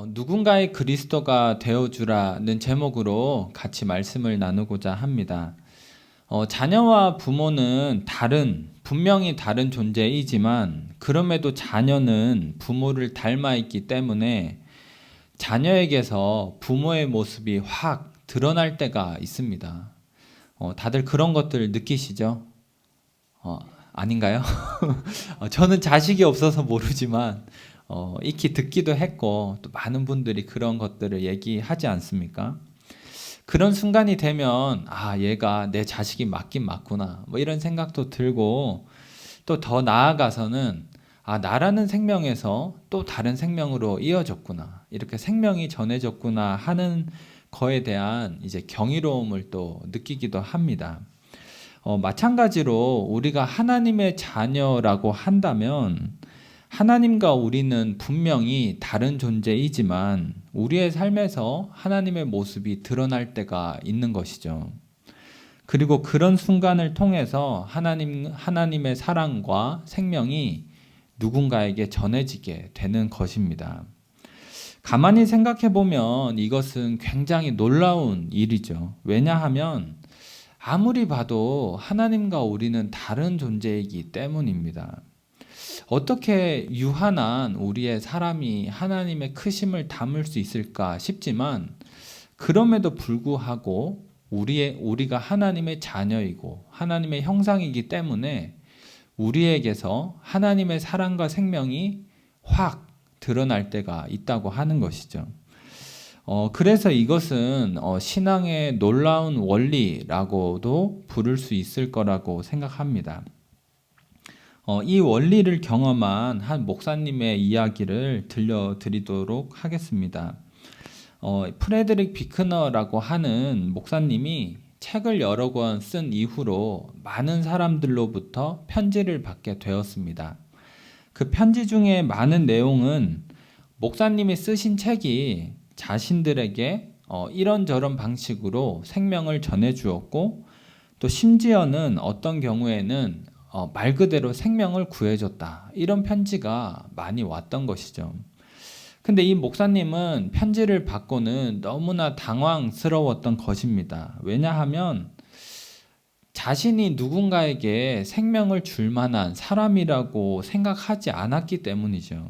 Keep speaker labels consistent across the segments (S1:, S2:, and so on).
S1: 누군가의 그리스도가 되어주라는 제목으로 같이 말씀을 나누고자 합니다. 자녀와 부모는 분명히 다른 존재이지만 그럼에도 자녀는 부모를 닮아 있기 때문에 자녀에게서 부모의 모습이 확 드러날 때가 있습니다. 다들 그런 것들 느끼시죠? 아닌가요? 저는 자식이 없어서 모르지만 익히 듣기도 했고 또 많은 분들이 그런 것들을 얘기하지 않습니까? 그런 순간이 되면 얘가 내 자식이 맞긴 맞구나 뭐 이런 생각도 들고 또 더 나아가서는 나라는 생명에서 또 다른 생명으로 이어졌구나 이렇게 생명이 전해졌구나 하는 거에 대한 이제 경이로움을 또 느끼기도 합니다. 마찬가지로 우리가 하나님의 자녀라고 한다면 하나님과 우리는 분명히 다른 존재이지만 우리의 삶에서 하나님의 모습이 드러날 때가 있는 것이죠. 그리고 그런 순간을 통해서 하나님의 사랑과 생명이 누군가에게 전해지게 되는 것입니다. 가만히 생각해 보면 이것은 굉장히 놀라운 일이죠. 왜냐하면 아무리 봐도 하나님과 우리는 다른 존재이기 때문입니다. 어떻게 유한한 우리의 사람이 하나님의 크심을 담을 수 있을까 싶지만 그럼에도 불구하고 우리가 하나님의 자녀이고 하나님의 형상이기 때문에 우리에게서 하나님의 사랑과 생명이 확 드러날 때가 있다고 하는 것이죠. 그래서 이것은 신앙의 놀라운 원리라고도 부를 수 있을 거라고 생각합니다. 이 원리를 경험한 한 목사님의 이야기를 들려드리도록 하겠습니다. 프레드릭 비크너라고 하는 목사님이 책을 여러 권 쓴 이후로 많은 사람들로부터 편지를 받게 되었습니다. 그 편지 중에 많은 내용은 목사님이 쓰신 책이 자신들에게 이런저런 방식으로 생명을 전해 주었고 또 심지어는 어떤 경우에는 말 그대로 생명을 구해줬다. 이런 편지가 많이 왔던 것이죠. 근데 이 목사님은 편지를 받고는 너무나 당황스러웠던 것입니다. 왜냐하면 자신이 누군가에게 생명을 줄 만한 사람이라고 생각하지 않았기 때문이죠.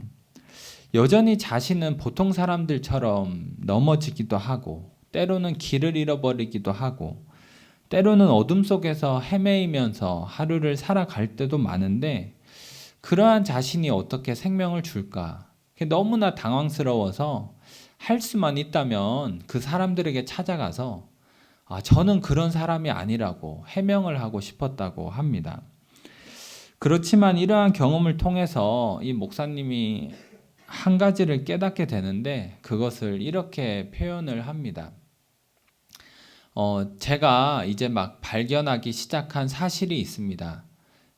S1: 여전히 자신은 보통 사람들처럼 넘어지기도 하고 때로는 길을 잃어버리기도 하고 때로는 어둠 속에서 헤매이면서 하루를 살아갈 때도 많은데 그러한 자신이 어떻게 생명을 줄까? 너무나 당황스러워서 할 수만 있다면 그 사람들에게 찾아가서 저는 그런 사람이 아니라고 해명을 하고 싶었다고 합니다. 그렇지만 이러한 경험을 통해서 이 목사님이 한 가지를 깨닫게 되는데 그것을 이렇게 표현을 합니다. 제가 이제 막 발견하기 시작한 사실이 있습니다.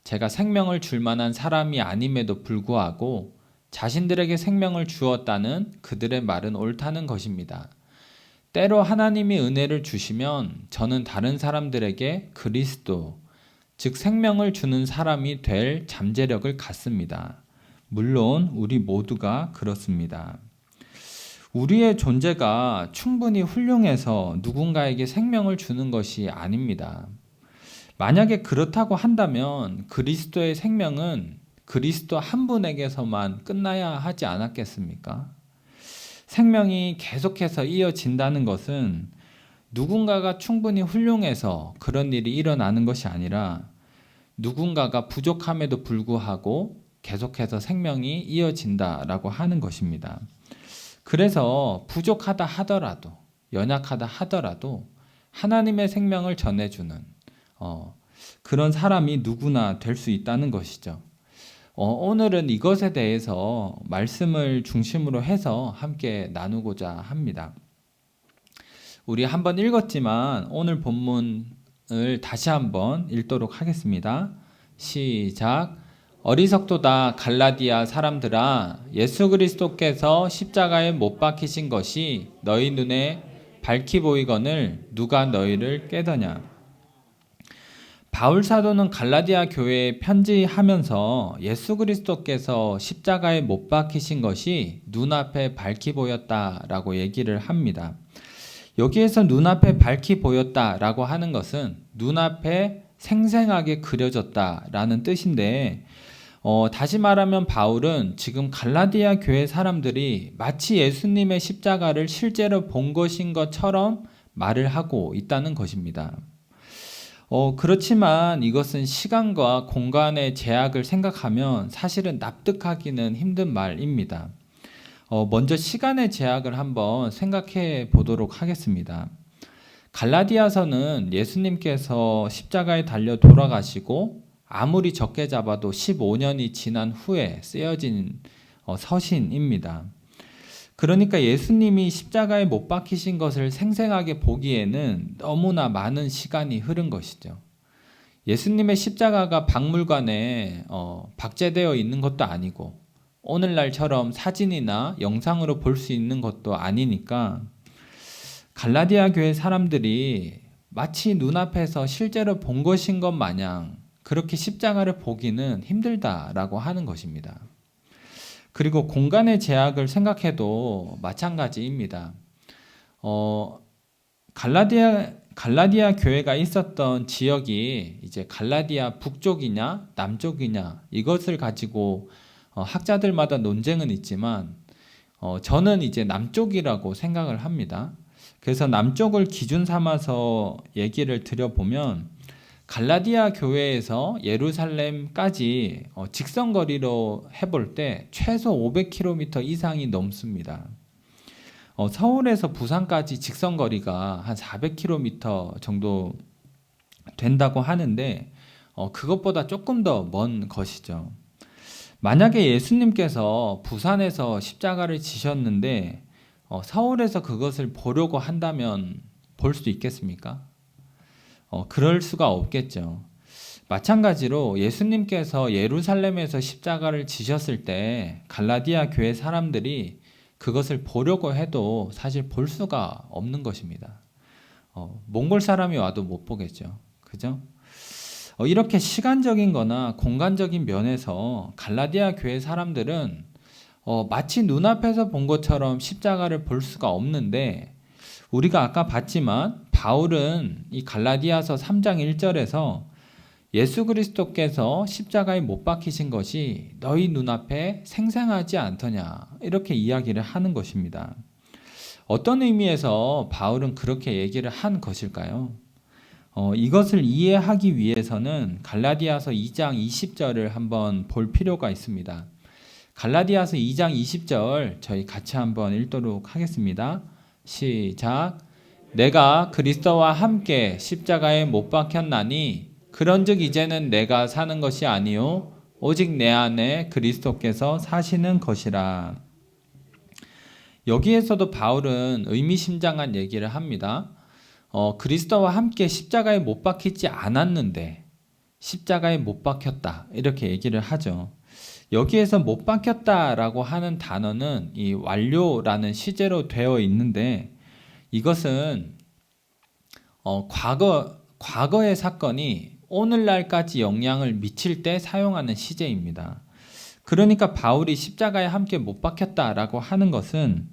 S1: 제가 생명을 줄 만한 사람이 아님에도 불구하고 자신들에게 생명을 주었다는 그들의 말은 옳다는 것입니다. 때로 하나님이 은혜를 주시면 저는 다른 사람들에게 그리스도, 즉 생명을 주는 사람이 될 잠재력을 갖습니다. 물론 우리 모두가 그렇습니다. 우리의 존재가 충분히 훌륭해서 누군가에게 생명을 주는 것이 아닙니다. 만약에 그렇다고 한다면 그리스도의 생명은 그리스도 한 분에게서만 끝나야 하지 않았겠습니까? 생명이 계속해서 이어진다는 것은 누군가가 충분히 훌륭해서 그런 일이 일어나는 것이 아니라 누군가가 부족함에도 불구하고 계속해서 생명이 이어진다라고 하는 것입니다. 그래서 부족하다 하더라도 연약하다 하더라도 하나님의 생명을 전해주는 그런 사람이 누구나 될 수 있다는 것이죠. 오늘은 이것에 대해서 말씀을 중심으로 해서 함께 나누고자 합니다. 우리 한번 읽었지만 오늘 본문을 다시 한번 읽도록 하겠습니다. 시작. 어리석도다 갈라디아 사람들아, 예수 그리스도께서 십자가에 못 박히신 것이 너희 눈에 밝히 보이거늘 누가 너희를 깨더냐. 바울 사도는 갈라디아 교회에 편지하면서 예수 그리스도께서 십자가에 못 박히신 것이 눈앞에 밝히 보였다라고 얘기를 합니다. 여기에서 눈앞에 밝히 보였다라고 하는 것은 눈앞에 생생하게 그려졌다라는 뜻인데, 다시 말하면 바울은 지금 갈라디아 교회 사람들이 마치 예수님의 십자가를 실제로 본 것인 것처럼 말을 하고 있다는 것입니다. 그렇지만 이것은 시간과 공간의 제약을 생각하면 사실은 납득하기는 힘든 말입니다. 먼저 시간의 제약을 한번 생각해 보도록 하겠습니다. 갈라디아서는 예수님께서 십자가에 달려 돌아가시고 아무리 적게 잡아도 15년이 지난 후에 쓰여진 서신입니다. 그러니까 예수님이 십자가에 못 박히신 것을 생생하게 보기에는 너무나 많은 시간이 흐른 것이죠. 예수님의 십자가가 박물관에 박제되어 있는 것도 아니고 오늘날처럼 사진이나 영상으로 볼 수 있는 것도 아니니까 갈라디아 교회 사람들이 마치 눈앞에서 실제로 본 것인 것 마냥 그렇게 십자가를 보기는 힘들다라고 하는 것입니다. 그리고 공간의 제약을 생각해도 마찬가지입니다. 갈라디아 교회가 있었던 지역이 이제 갈라디아 북쪽이냐 남쪽이냐 이것을 가지고 학자들마다 논쟁은 있지만 저는 이제 남쪽이라고 생각을 합니다. 그래서 남쪽을 기준 삼아서 얘기를 드려보면 갈라디아 교회에서 예루살렘까지 직선거리로 해볼 때 최소 500km 이상이 넘습니다. 서울에서 부산까지 직선거리가 한 400km 정도 된다고 하는데 그것보다 조금 더 먼 것이죠. 만약에 예수님께서 부산에서 십자가를 지셨는데 서울에서 그것을 보려고 한다면 볼 수 있겠습니까? 그럴 수가 없겠죠. 마찬가지로 예수님께서 예루살렘에서 십자가를 지셨을 때 갈라디아 교회 사람들이 그것을 보려고 해도 사실 볼 수가 없는 것입니다. 몽골 사람이 와도 못 보겠죠. 그죠? 이렇게 시간적인 거나 공간적인 면에서 갈라디아 교회 사람들은 마치 눈앞에서 본 것처럼 십자가를 볼 수가 없는데 우리가 아까 봤지만 바울은 이 갈라디아서 3장 1절에서 예수 그리스도께서 십자가에 못 박히신 것이 너희 눈앞에 생생하지 않더냐 이렇게 이야기를 하는 것입니다. 어떤 의미에서 바울은 그렇게 얘기를 한 것일까요? 이것을 이해하기 위해서는 갈라디아서 2장 20절을 한번 볼 필요가 있습니다. 갈라디아서 2장 20절 저희 같이 한번 읽도록 하겠습니다. 시작. 내가 그리스도와 함께 십자가에 못 박혔나니 그런즉 이제는 내가 사는 것이 아니요 오직 내 안에 그리스도께서 사시는 것이라. 여기에서도 바울은 의미심장한 얘기를 합니다. 그리스도와 함께 십자가에 못 박히지 않았는데 십자가에 못 박혔다 이렇게 얘기를 하죠. 여기에서 못 박혔다라고 하는 단어는 이 완료라는 시제로 되어 있는데 이것은 과거의 사건이 오늘날까지 영향을 미칠 때 사용하는 시제입니다. 그러니까 바울이 십자가에 함께 못 박혔다라고 하는 것은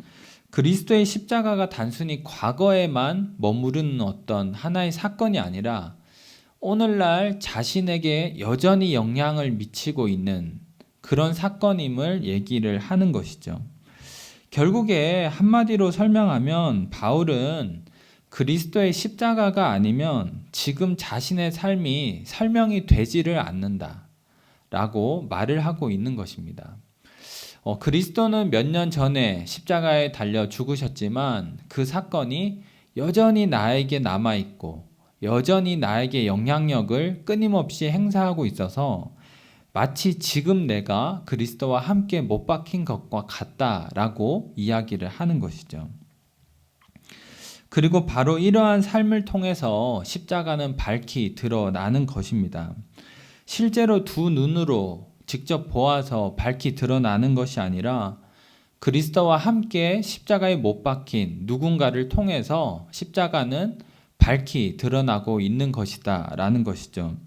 S1: 그리스도의 십자가가 단순히 과거에만 머무르는 어떤 하나의 사건이 아니라 오늘날 자신에게 여전히 영향을 미치고 있는 그런 사건임을 얘기를 하는 것이죠. 결국에 한마디로 설명하면 바울은 그리스도의 십자가가 아니면 지금 자신의 삶이 설명이 되지를 않는다 라고 말을 하고 있는 것입니다. 그리스도는 몇 년 전에 십자가에 달려 죽으셨지만 그 사건이 여전히 나에게 남아있고 여전히 나에게 영향력을 끊임없이 행사하고 있어서 마치 지금 내가 그리스도와 함께 못 박힌 것과 같다라고 이야기를 하는 것이죠. 그리고 바로 이러한 삶을 통해서 십자가는 밝히 드러나는 것입니다. 실제로 두 눈으로 직접 보아서 밝히 드러나는 것이 아니라 그리스도와 함께 십자가에 못 박힌 누군가를 통해서 십자가는 밝히 드러나고 있는 것이다 라는 것이죠.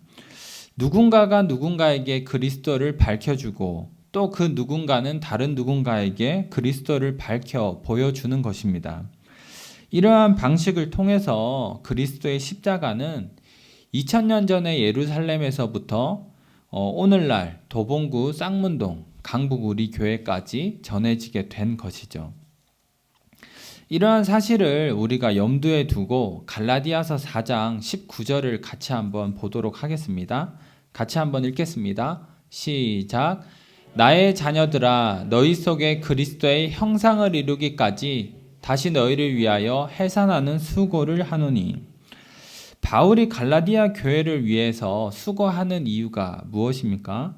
S1: 누군가가 누군가에게 그리스도를 밝혀주고 또 그 누군가는 다른 누군가에게 그리스도를 밝혀 보여주는 것입니다. 이러한 방식을 통해서 그리스도의 십자가는 2000년 전의 예루살렘에서부터 오늘날 도봉구 쌍문동 강북 우리 교회까지 전해지게 된 것이죠. 이러한 사실을 우리가 염두에 두고 갈라디아서 4장 19절을 같이 한번 보도록 하겠습니다. 같이 한번 읽겠습니다. 시작. 나의 자녀들아 너희 속에 그리스도의 형상을 이루기까지 다시 너희를 위하여 해산하는 수고를 하노니. 바울이 갈라디아 교회를 위해서 수고하는 이유가 무엇입니까?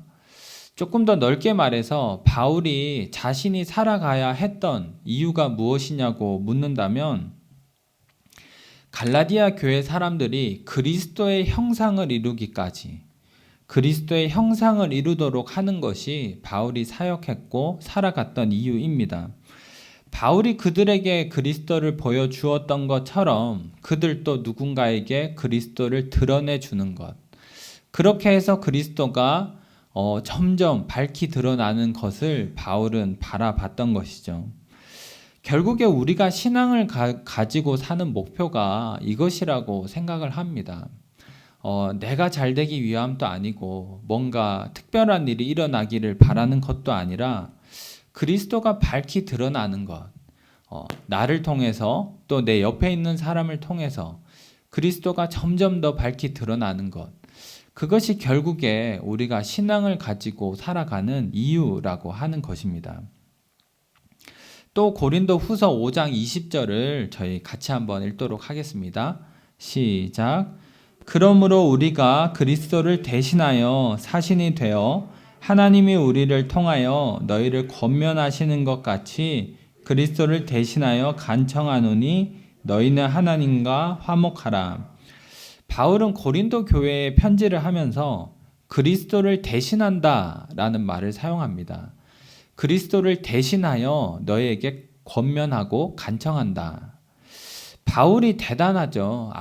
S1: 조금 더 넓게 말해서 바울이 자신이 살아가야 했던 이유가 무엇이냐고 묻는다면 갈라디아 교회 사람들이 그리스도의 형상을 이루기까지 그리스도의 형상을 이루도록 하는 것이 바울이 사역했고 살아갔던 이유입니다. 바울이 그들에게 그리스도를 보여주었던 것처럼 그들도 누군가에게 그리스도를 드러내주는 것. 그렇게 해서 그리스도가 점점 밝히 드러나는 것을 바울은 바라봤던 것이죠. 결국에 우리가 신앙을 가지고 사는 목표가 이것이라고 생각을 합니다. 내가 잘 되기 위함도 아니고 뭔가 특별한 일이 일어나기를 바라는 것도 아니라 그리스도가 밝히 드러나는 것, 나를 통해서 또 내 옆에 있는 사람을 통해서 그리스도가 점점 더 밝히 드러나는 것, 그것이 결국에 우리가 신앙을 가지고 살아가는 이유라고 하는 것입니다. 또 고린도 후서 5장 20절을 저희 같이 한번 읽도록 하겠습니다. 시작. 그러므로 우리가 그리스도를 대신하여 사신이 되어 하나님이 우리를 통하여 너희를 권면하시는 것 같이 그리스도를 대신하여 간청하노니 너희는 하나님과 화목하라. 바울은 고린도 교회에 편지를 하면서 그리스도를 대신한다 라는 말을 사용합니다. 그리스도를 대신하여 너희에게 권면하고 간청한다. 바울이 대단하죠.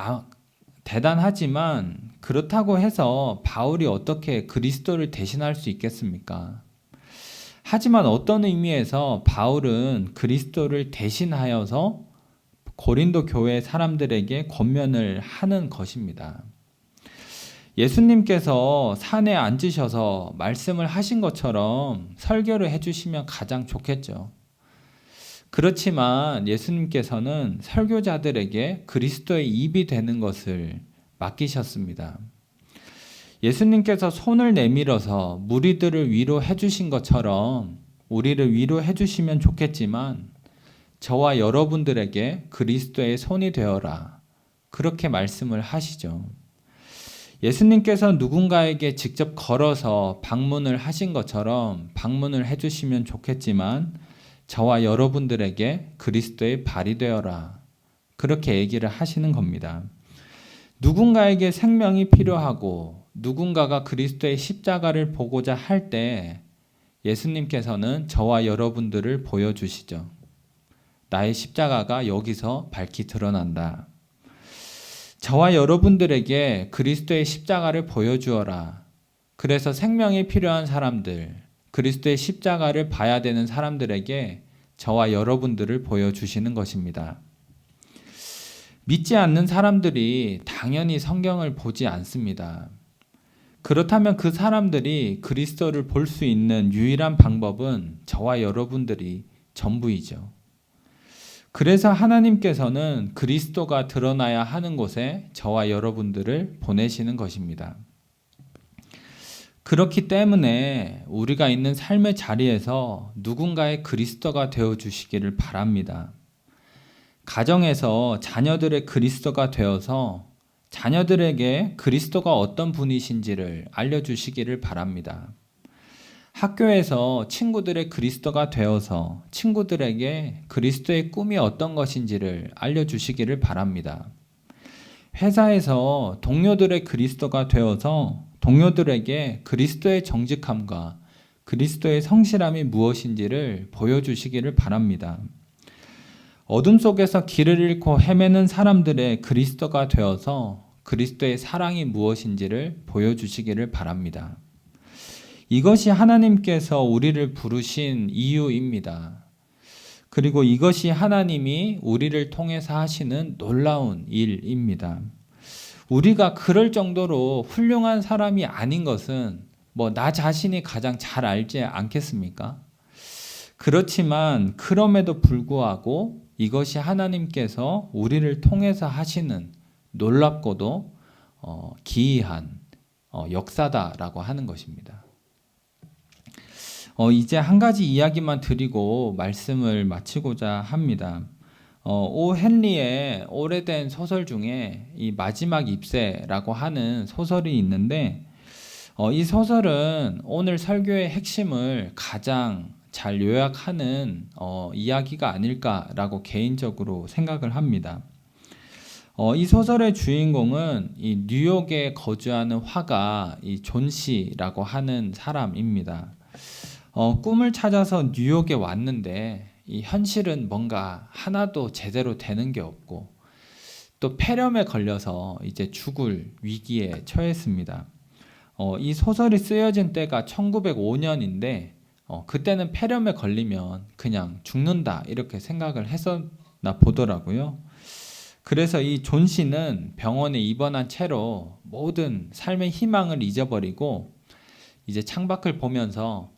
S1: 대단하지만 그렇다고 해서 바울이 어떻게 그리스도를 대신할 수 있겠습니까? 하지만 어떤 의미에서 바울은 그리스도를 대신하여서 고린도 교회 사람들에게 권면을 하는 것입니다. 예수님께서 산에 앉으셔서 말씀을 하신 것처럼 설교를 해주시면 가장 좋겠죠. 그렇지만 예수님께서는 설교자들에게 그리스도의 입이 되는 것을 맡기셨습니다. 예수님께서 손을 내밀어서 무리들을 위로해 주신 것처럼 우리를 위로해 주시면 좋겠지만 저와 여러분들에게 그리스도의 손이 되어라. 그렇게 말씀을 하시죠. 예수님께서 누군가에게 직접 걸어서 방문을 하신 것처럼 방문을 해주시면 좋겠지만 저와 여러분들에게 그리스도의 발이 되어라. 그렇게 얘기를 하시는 겁니다. 누군가에게 생명이 필요하고 누군가가 그리스도의 십자가를 보고자 할 때 예수님께서는 저와 여러분들을 보여주시죠. 나의 십자가가 여기서 밝히 드러난다. 저와 여러분들에게 그리스도의 십자가를 보여주어라. 그래서 생명이 필요한 사람들, 그리스도의 십자가를 봐야 되는 사람들에게 저와 여러분들을 보여주시는 것입니다. 믿지 않는 사람들이 당연히 성경을 보지 않습니다. 그렇다면 그 사람들이 그리스도를 볼 수 있는 유일한 방법은 저와 여러분들이 전부이죠. 그래서 하나님께서는 그리스도가 드러나야 하는 곳에 저와 여러분들을 보내시는 것입니다. 그렇기 때문에 우리가 있는 삶의 자리에서 누군가의 그리스도가 되어주시기를 바랍니다. 가정에서 자녀들의 그리스도가 되어서 자녀들에게 그리스도가 어떤 분이신지를 알려주시기를 바랍니다. 학교에서 친구들의 그리스도가 되어서 친구들에게 그리스도의 꿈이 어떤 것인지를 알려주시기를 바랍니다. 회사에서 동료들의 그리스도가 되어서 동료들에게 그리스도의 정직함과 그리스도의 성실함이 무엇인지를 보여주시기를 바랍니다. 어둠 속에서 길을 잃고 헤매는 사람들의 그리스도가 되어서 그리스도의 사랑이 무엇인지를 보여주시기를 바랍니다. 이것이 하나님께서 우리를 부르신 이유입니다. 그리고 이것이 하나님이 우리를 통해서 하시는 놀라운 일입니다. 우리가 그럴 정도로 훌륭한 사람이 아닌 것은 나 자신이 가장 잘 알지 않겠습니까? 그렇지만 그럼에도 불구하고 이것이 하나님께서 우리를 통해서 하시는 놀랍고도 기이한 역사다라고 하는 것입니다. 이제 한 가지 이야기만 드리고 말씀을 마치고자 합니다. 오 헨리의 오래된 소설 중에 이 마지막 잎새라고 하는 소설이 있는데 이 소설은 오늘 설교의 핵심을 가장 잘 요약하는 이야기가 아닐까라고 개인적으로 생각을 합니다. 이 소설의 주인공은 이 뉴욕에 거주하는 화가 이 존 씨라고 하는 사람입니다. 꿈을 찾아서 뉴욕에 왔는데 이 현실은 뭔가 하나도 제대로 되는 게 없고 또 폐렴에 걸려서 이제 죽을 위기에 처했습니다. 이 소설이 쓰여진 때가 1905년인데 그때는 폐렴에 걸리면 그냥 죽는다 이렇게 생각을 했었나 보더라고요. 그래서 이 존 씨는 병원에 입원한 채로 모든 삶의 희망을 잊어버리고 이제 창밖을 보면서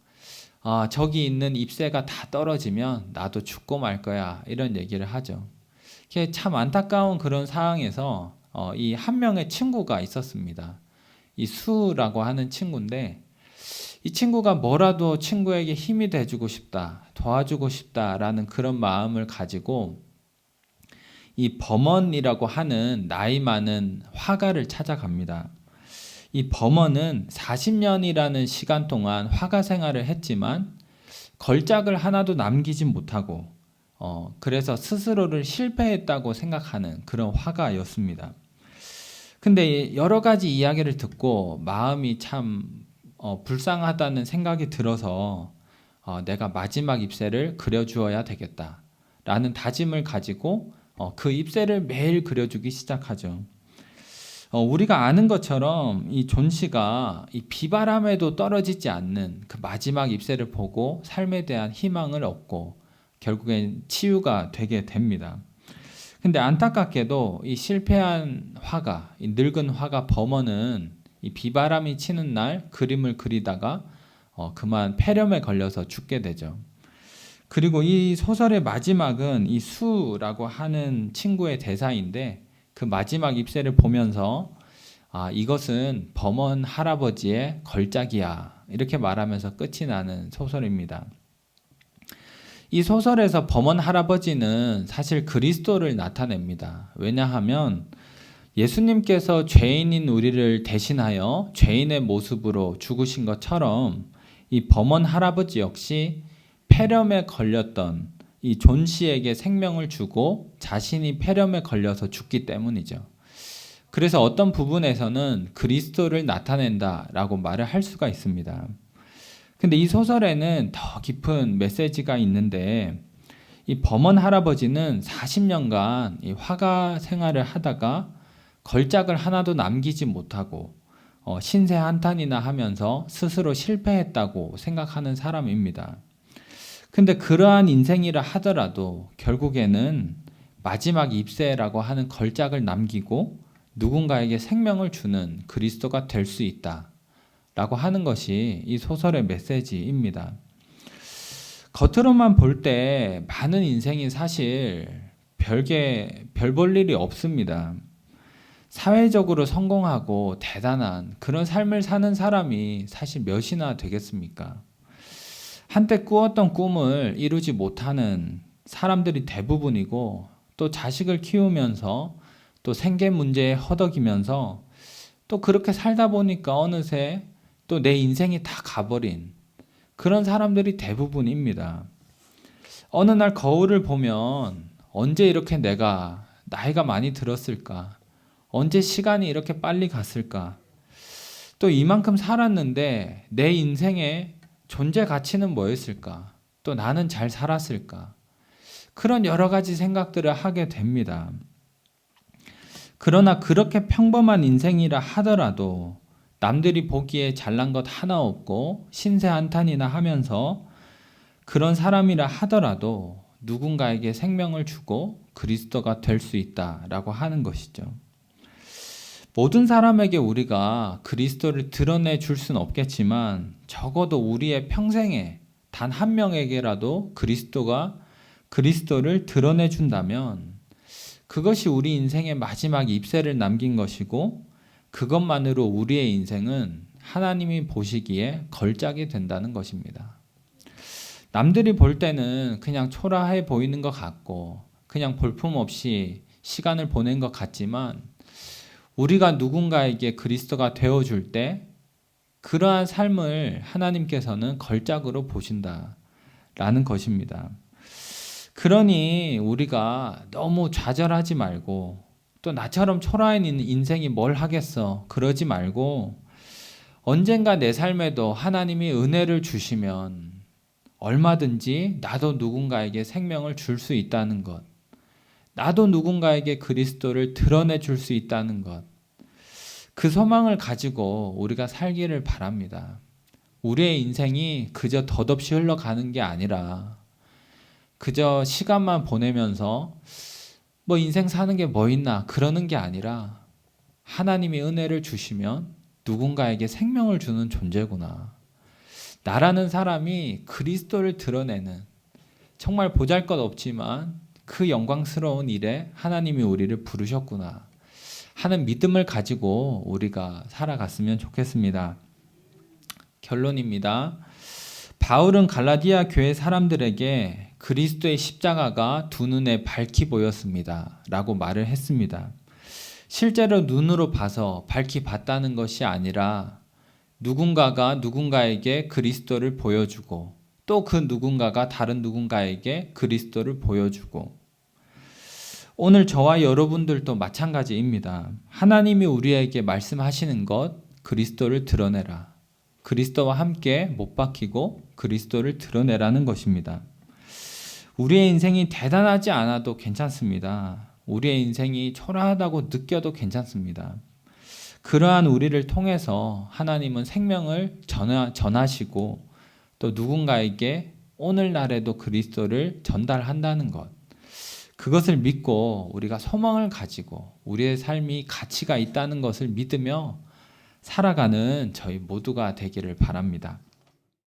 S1: 저기 있는 잎새가 다 떨어지면 나도 죽고 말 거야 이런 얘기를 하죠. 참 안타까운 그런 상황에서 이 한 명의 친구가 있었습니다. 이 수라고 하는 친구인데 이 친구가 뭐라도 친구에게 힘이 돼주고 싶다, 도와주고 싶다라는 그런 마음을 가지고 이 범원이라고 하는 나이 많은 화가를 찾아갑니다. 이 범원은 40년이라는 시간 동안 화가 생활을 했지만 걸작을 하나도 남기지 못하고 그래서 스스로를 실패했다고 생각하는 그런 화가였습니다. 근데 여러 가지 이야기를 듣고 마음이 참 불쌍하다는 생각이 들어서 내가 마지막 잎새를 그려주어야 되겠다라는 다짐을 가지고 그 잎새를 매일 그려주기 시작하죠. 우리가 아는 것처럼 이 존 씨가 이 비바람에도 떨어지지 않는 그 마지막 잎새를 보고 삶에 대한 희망을 얻고 결국엔 치유가 되게 됩니다. 근데 안타깝게도 이 실패한 화가, 이 늙은 화가 범원은 이 비바람이 치는 날 그림을 그리다가 그만 폐렴에 걸려서 죽게 되죠. 그리고 이 소설의 마지막은 이 수라고 하는 친구의 대사인데 그 마지막 잎새를 보면서 이것은 범원 할아버지의 걸작이야 이렇게 말하면서 끝이 나는 소설입니다. 이 소설에서 범원 할아버지는 사실 그리스도를 나타냅니다. 왜냐하면 예수님께서 죄인인 우리를 대신하여 죄인의 모습으로 죽으신 것처럼 이 범원 할아버지 역시 폐렴에 걸렸던 이 존 씨에게 생명을 주고 자신이 폐렴에 걸려서 죽기 때문이죠. 그래서 어떤 부분에서는 그리스도를 나타낸다라고 말을 할 수가 있습니다. 근데 이 소설에는 더 깊은 메시지가 있는데 이 범원 할아버지는 40년간 이 화가 생활을 하다가 걸작을 하나도 남기지 못하고 신세 한탄이나 하면서 스스로 실패했다고 생각하는 사람입니다. 근데 그러한 인생이라 하더라도 결국에는 마지막 잎새라고 하는 걸작을 남기고 누군가에게 생명을 주는 그리스도가 될 수 있다 라고 하는 것이 이 소설의 메시지입니다. 겉으로만 볼 때 많은 인생이 사실 별 볼 일이 없습니다. 사회적으로 성공하고 대단한 그런 삶을 사는 사람이 사실 몇이나 되겠습니까? 한때 꾸었던 꿈을 이루지 못하는 사람들이 대부분이고 또 자식을 키우면서 또 생계 문제에 허덕이면서 또 그렇게 살다 보니까 어느새 또 내 인생이 다 가버린 그런 사람들이 대부분입니다. 어느 날 거울을 보면 언제 이렇게 내가 나이가 많이 들었을까? 언제 시간이 이렇게 빨리 갔을까? 또 이만큼 살았는데 내 인생의 존재 가치는 뭐였을까? 또 나는 잘 살았을까? 그런 여러 가지 생각들을 하게 됩니다. 그러나 그렇게 평범한 인생이라 하더라도 남들이 보기에 잘난 것 하나 없고 신세 한탄이나 하면서 그런 사람이라 하더라도 누군가에게 생명을 주고 그리스도가 될 수 있다라고 하는 것이죠. 모든 사람에게 우리가 그리스도를 드러내 줄 수는 없겠지만 적어도 우리의 평생에 단 한 명에게라도 그리스도를 드러내 준다면 그것이 우리 인생의 마지막 잎새를 남긴 것이고 그것만으로 우리의 인생은 하나님이 보시기에 걸작이 된다는 것입니다. 남들이 볼 때는 그냥 초라해 보이는 것 같고 그냥 볼품없이 시간을 보낸 것 같지만 우리가 누군가에게 그리스도가 되어줄 때 그러한 삶을 하나님께서는 걸작으로 보신다라는 것입니다. 그러니 우리가 너무 좌절하지 말고 또 나처럼 초라한 인생이 뭘 하겠어 그러지 말고 언젠가 내 삶에도 하나님이 은혜를 주시면 얼마든지 나도 누군가에게 생명을 줄 수 있다는 것, 나도 누군가에게 그리스도를 드러내 줄 수 있다는 것, 그 소망을 가지고 우리가 살기를 바랍니다. 우리의 인생이 그저 덧없이 흘러가는 게 아니라 그저 시간만 보내면서 뭐 인생 사는 게 뭐 있나 그러는 게 아니라 하나님이 은혜를 주시면 누군가에게 생명을 주는 존재구나. 나라는 사람이 그리스도를 드러내는 정말 보잘것없지만 그 영광스러운 일에 하나님이 우리를 부르셨구나 하는 믿음을 가지고 우리가 살아갔으면 좋겠습니다. 결론입니다. 바울은 갈라디아 교회 사람들에게 그리스도의 십자가가 두 눈에 밝히 보였습니다. 라고 말을 했습니다. 실제로 눈으로 봐서 밝히 봤다는 것이 아니라 누군가가 누군가에게 그리스도를 보여주고 또 그 누군가가 다른 누군가에게 그리스도를 보여주고 오늘 저와 여러분들도 마찬가지입니다. 하나님이 우리에게 말씀하시는 것 그리스도를 드러내라. 그리스도와 함께 못 박히고 그리스도를 드러내라는 것입니다. 우리의 인생이 대단하지 않아도 괜찮습니다. 우리의 인생이 초라하다고 느껴도 괜찮습니다. 그러한 우리를 통해서 하나님은 생명을 전하시고 또 누군가에게 오늘날에도 그리스도를 전달한다는 것. 그것을 믿고 우리가 소망을 가지고 우리의 삶이 가치가 있다는 것을 믿으며 살아가는 저희 모두가 되기를 바랍니다.